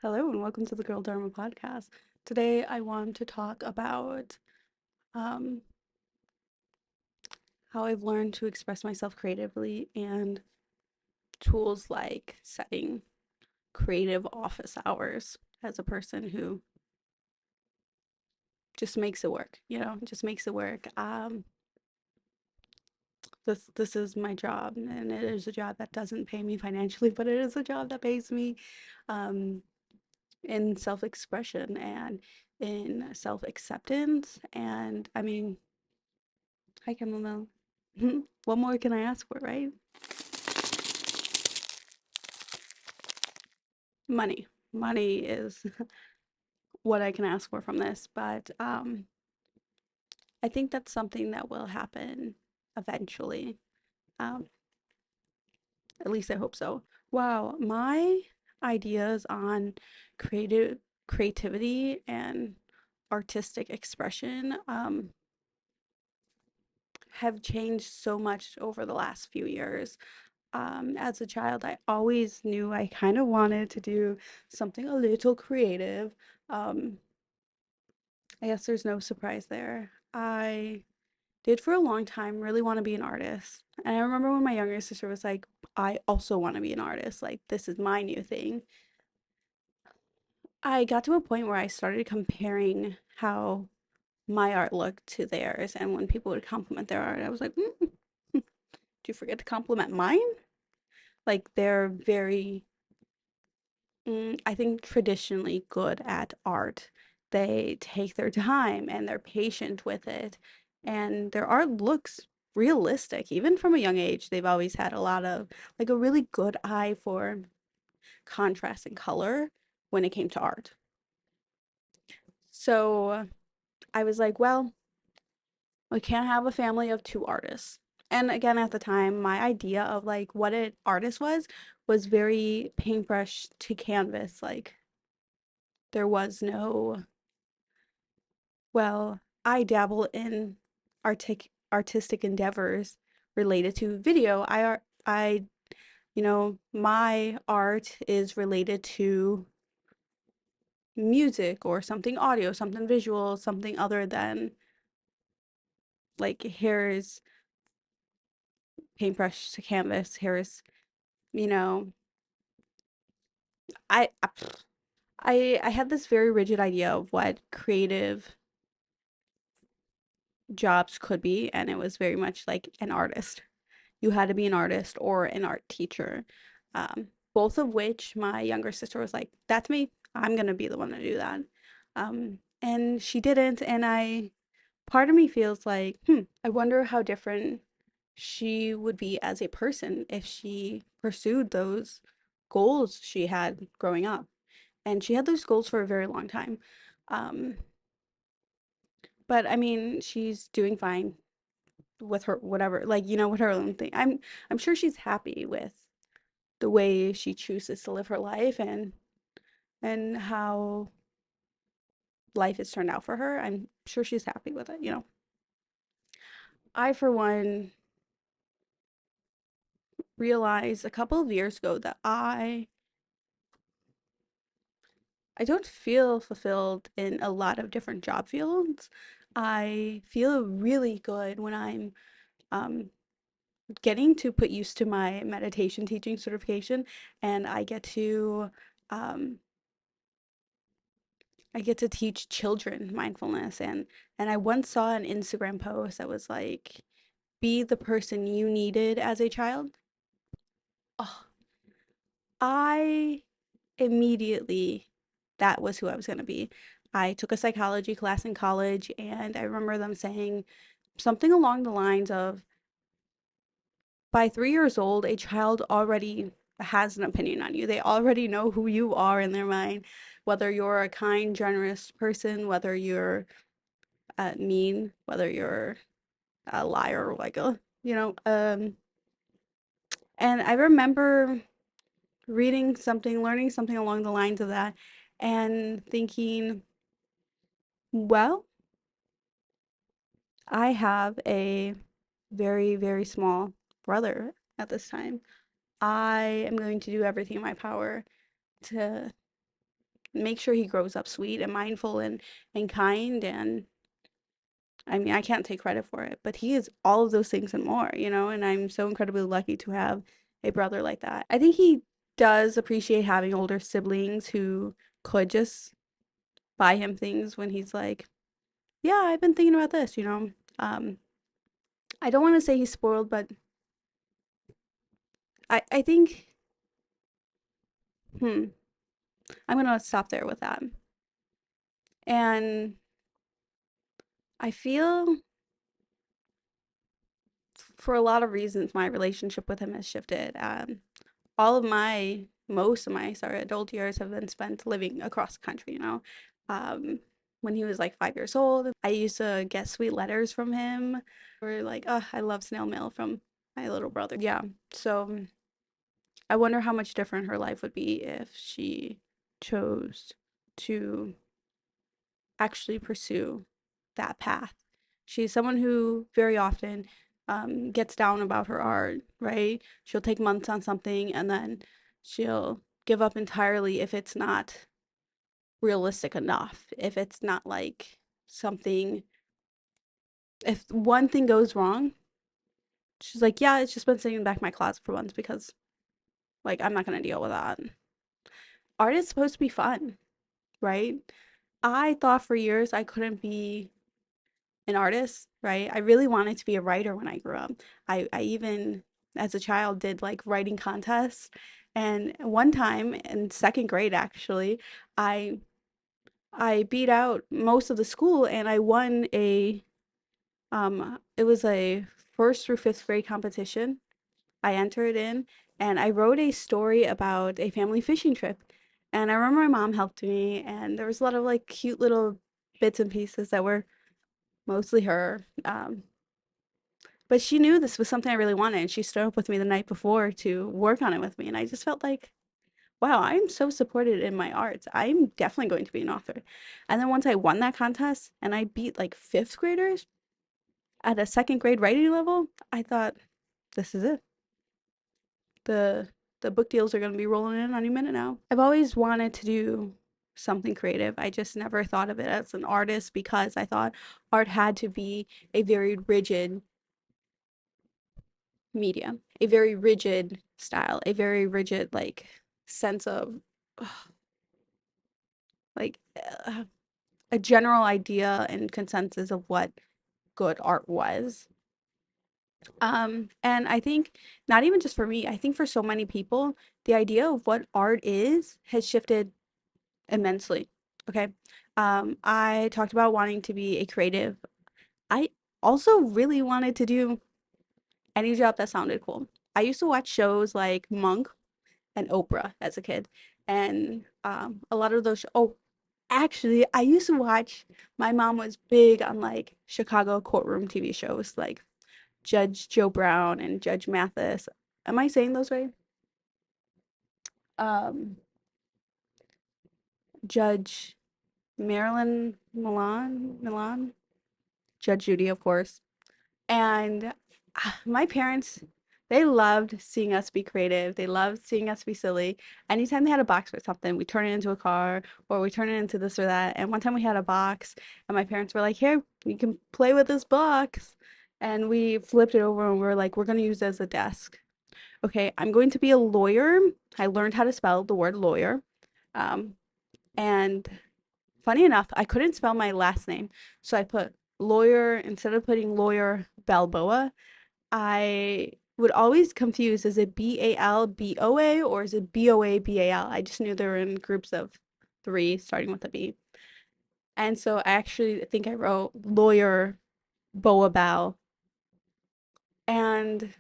Hello and welcome to the Girl Dharma podcast. Today I want to talk about um, how I've learned to express myself creatively and tools like setting creative office hours as a person who just makes it work, just makes it work. This is my job, and it is a job that doesn't pay me financially, but it is a job that pays me um, in self-expression and in self-acceptance. And I mean, hi, Chamomile. What more can I ask for, right? Money. Money is what I can ask for from this, but I think that's something that will happen eventually. Um, at least I hope so. Wow, my ideas on creative creativity and artistic expression have changed so much over the last few years. As a child, I always knew I kind of wanted to do something a little creative. Um, I guess there's no surprise there. I did for a long time really want to be an artist. And I remember when my younger sister was like, I also want to be an artist. Like, this is my new thing. I got to a point where I started comparing how my art looked to theirs. And when people would compliment their art, I was like, do you forget to compliment mine? Like, they're very I think traditionally good at art. They take their time and they're patient with it, and their art looks realistic. Even from a young age, they've always had a lot of like a really good eye for contrast and color when it came to art. So I was like, well, we can't have a family of two artists. And again, at the time, my idea of like what an artist was very paintbrush to canvas. Like there was no Well, I dabble in artistic endeavors related to video. My art is related to music or something audio, something visual, something other than like here's paintbrush to canvas, here's, you know, I I had this very rigid idea of what creative jobs could be, and it was very much like an artist. You had to be an artist or an art teacher. Both of which my younger sister was like, that's me. I'm gonna be the one to do that. And she didn't, and part of me feels like, I wonder how different she would be as a person if she pursued those goals she had growing up. And she had those goals for a very long time. Um, but I mean, she's doing fine with her whatever, like, with her own thing. I'm sure she's happy with the way she chooses to live her life and how life has turned out for her. I'm sure she's happy with it. I for one realized a couple of years ago that I don't feel fulfilled in a lot of different job fields. I feel really good when I'm um getting to put used to my meditation teaching certification, and um I get to teach children mindfulness. And I once saw an Instagram post that was like, be the person you needed as a child. Oh, I immediately, that was who I was going to be. I took a psychology class in college, and I remember them saying something along the lines of, by 3 years old, a child already has an opinion on you. They already know who you are in their mind, whether you're a kind, generous person, whether you're mean, whether you're a liar, like and I remember reading something, learning something along the lines of that, and thinking, well, I have a very, very small brother at this time. I am going to do everything in my power to make sure he grows up sweet and mindful and kind. And I mean, I can't take credit for it, but he is all of those things and more, and I'm so incredibly lucky to have a brother like that. I think he does appreciate having older siblings who could just buy him things when he's like, yeah, I've been thinking about this. I don't want to say he's spoiled, but I think, hmm, I'm gonna stop there with that. And I feel for a lot of reasons my relationship with him has shifted. Most of my, sorry, adult years have been spent living across the country. Um, when he was like 5 years old, I used to get sweet letters from him. Or like, oh, I love snail mail from my little brother. Yeah. So I wonder how much different her life would be if she chose to actually pursue that path. She's someone who very often gets down about her art, right? She'll take months on something and then she'll give up entirely if it's not realistic enough, if it's not like something, if one thing goes wrong, she's like, yeah, it's just been sitting in the back of my closet for months because, like, I'm not going to deal with that. Art is supposed to be fun, right? I thought for years I couldn't be an artist, right? I really wanted to be a writer when I grew up. I even, as a child, did like writing contests. And one time in second grade, actually, I I beat out most of the school and I won it was a first through fifth grade competition. I entered in and I wrote a story about a family fishing trip. And I remember my mom helped me and there was a lot of like cute little bits and pieces that were mostly her. But she knew this was something I really wanted, and she stood up with me the night before to work on it with me. And I just felt like, wow, I'm so supported in my arts. I'm definitely going to be an author. And then once I won that contest and I beat like fifth graders at a second grade writing level, I thought, this is it. The the book deals are going to be rolling in any minute now. I've always wanted to do something creative. I just never thought of it as an artist because I thought art had to be a very rigid media, a very rigid style, a very rigid like sense of like a general idea and consensus of what good art was. And I think not even just for me, I think for so many people, the idea of what art is has shifted immensely. Okay. I talked about wanting to be a creative. I also really wanted to do any job that sounded cool. I used to watch shows like Monk and Oprah as a kid. And a lot of those, oh, actually, I used to watch, my mom was big on like Chicago courtroom TV shows like Judge Joe Brown and Judge Mathis. Am I saying those right? Um, Judge Marilyn Milan, Judge Judy, of course. And my parents, they loved seeing us be creative. They loved seeing us be silly. Anytime they had a box for something, we turn it into a car or we turn it into this or that. And one time we had a box and my parents were like, here, you can play with this box. And we flipped it over and we were like, we're going to use it as a desk. Okay, I'm going to be a lawyer. I learned how to spell the word lawyer. Um, and funny enough, I couldn't spell my last name. So I put lawyer instead of putting lawyer Balboa. I would always confuse, is it Balboa or is it Boabal? I just knew they were in groups of three starting with a B. And so I actually think I wrote lawyer Boabal. And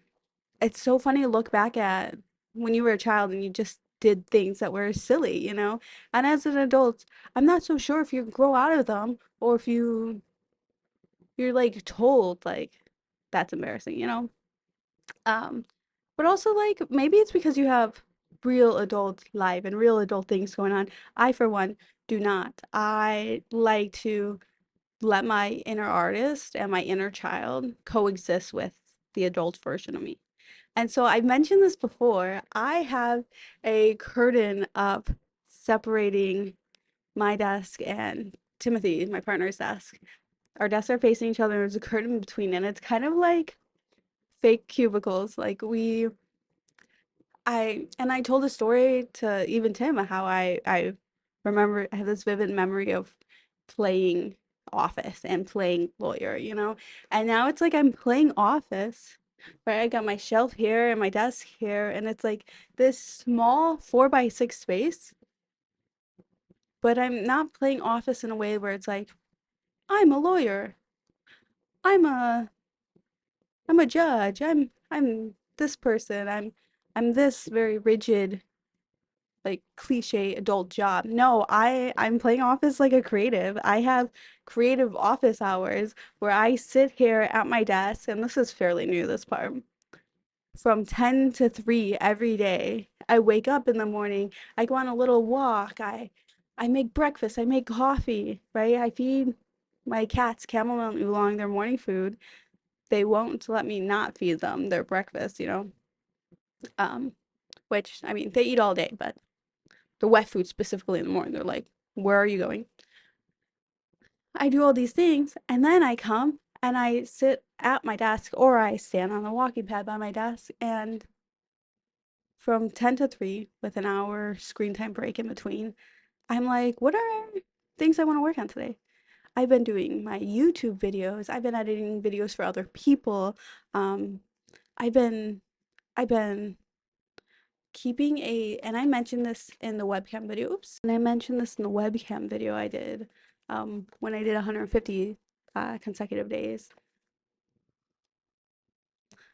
it's so funny to look back at when you were a child and you just did things that were silly. And as an adult, I'm not so sure if you grow out of them or if you're like told like that's embarrassing. Um, but also like maybe it's because you have real adult life and real adult things going on. I, for one, do not. I like to let my inner artist and my inner child coexist with the adult version of me. And so I mentioned this before. I have a curtain up separating my desk and Timothy, my partner's desk. Our desks are facing each other. There's a curtain between, and it's kind of like fake cubicles. Like I told a story to even Tim how I remember I have this vivid memory of playing Office and playing lawyer, you know? And now it's like I'm playing Office, right? I got my shelf here and my desk here, and it's like this small 4 by 6 space, but I'm not playing Office in a way where it's like, I'm a lawyer. I'm a I'm a judge. I'm this person. I'm this very rigid like cliche adult job. No, I'm playing office like a creative. I have creative office hours where I sit here at my desk, and this is fairly new, this part, from 10 to 3 every day. I wake up in the morning, I go on a little walk, I make breakfast, I make coffee, right? I feed my cats chamomile oolong their morning food. They won't let me not feed them their breakfast, you know. Um, which I mean, they eat all day, but the wet food specifically in the morning. They're like, where are you going? I do all these things and then I come and I sit at my desk or I stand on the walking pad by my desk and from 10 to 3 with an hour screen time break in between, I'm like, what are things I want to work on today? I've been doing my YouTube videos. I've been editing videos for other people. Um, I've been I've been keeping a, and I mentioned this in the webcam video. Oops. And I mentioned this in the webcam video I did when I did 150 consecutive days.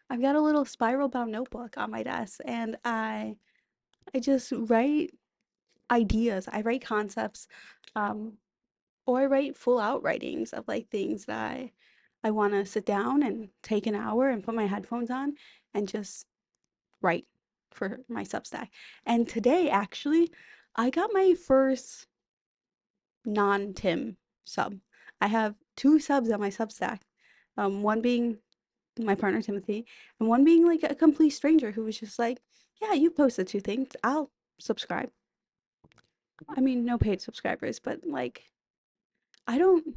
I've got a little spiral bound notebook on my desk and I just write ideas. I write concepts um, or I write full out writings of like things that I want to sit down and take an hour and put my headphones on and just write for my Substack. And today, actually, I got my first non-Tim sub. I have two subs on my Substack. One being my partner Timothy, and one being like a complete stranger who was just like, "Yeah, you posted two things. I'll subscribe." I mean, no paid subscribers, but like, I don't.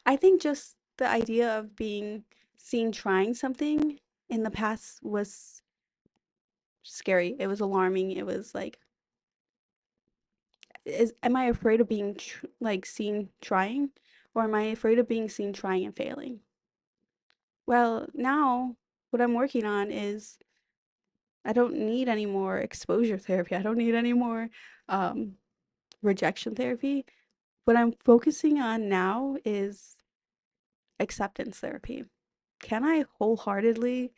I think just the idea of being seen trying something in the past was scary. It was alarming. It was like, am I afraid of being like seen trying, or am I afraid of being seen trying and failing? Well, now what I'm working on is I don't need any more exposure therapy. I don't need any more um, rejection therapy. What I'm focusing on now is acceptance therapy. Can I wholeheartedly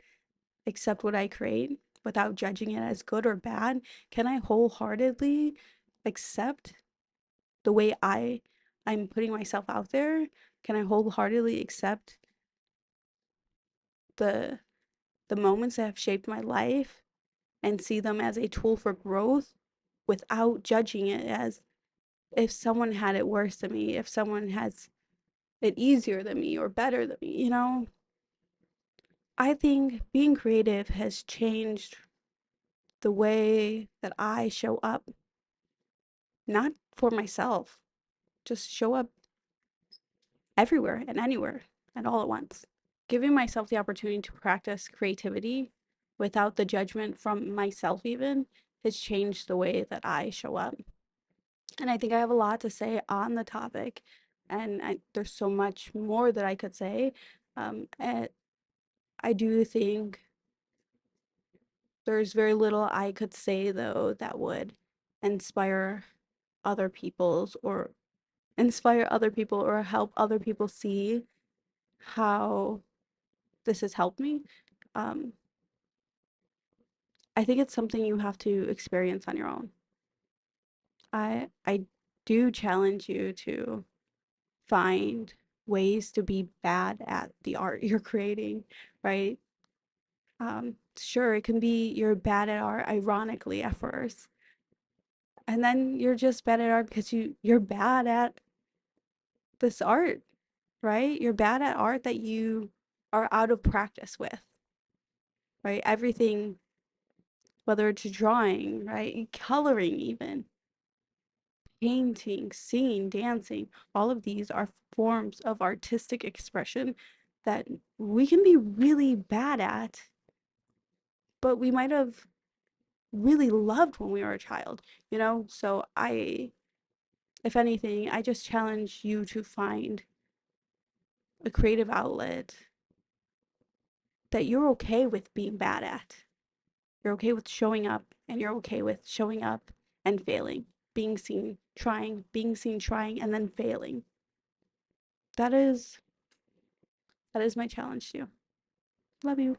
accept what I create without judging it as good or bad? Can I wholeheartedly accept the way I'm putting myself out there? Can I wholeheartedly accept the the moments that have shaped my life and see them as a tool for growth without judging it as if someone had it worse than me, if someone has it easier than me or better than me, you know? I think being creative has changed the way that I show up, not for myself, just show up everywhere and anywhere and all at once. Giving myself the opportunity to practice creativity without the judgment from myself, even, has changed the way that I show up. And I think I have a lot to say on the topic, and there's so much more that I could say. And I do think there's very little I could say, though, that would inspire other people's or inspire other people or help other people see how this has helped me. Um, I think it's something you have to experience on your own. I do challenge you to find ways to be bad at the art you're creating, right? Sure, it can be you're bad at art ironically at first, and then you're just bad at art because you're bad at this art, right? You're bad at art that you are out of practice with, right? Everything, whether it's drawing, right? Coloring even. painting, singing, dancing, all of these are forms of artistic expression that we can be really bad at, but we might have really loved when we were a child, you know? So if anything, I just challenge you to find a creative outlet that you're okay with being bad at. You're okay with showing up, and you're okay with showing up and failing, being seen, trying, being seen, trying, and then failing. That is that is my challenge to you. Love you.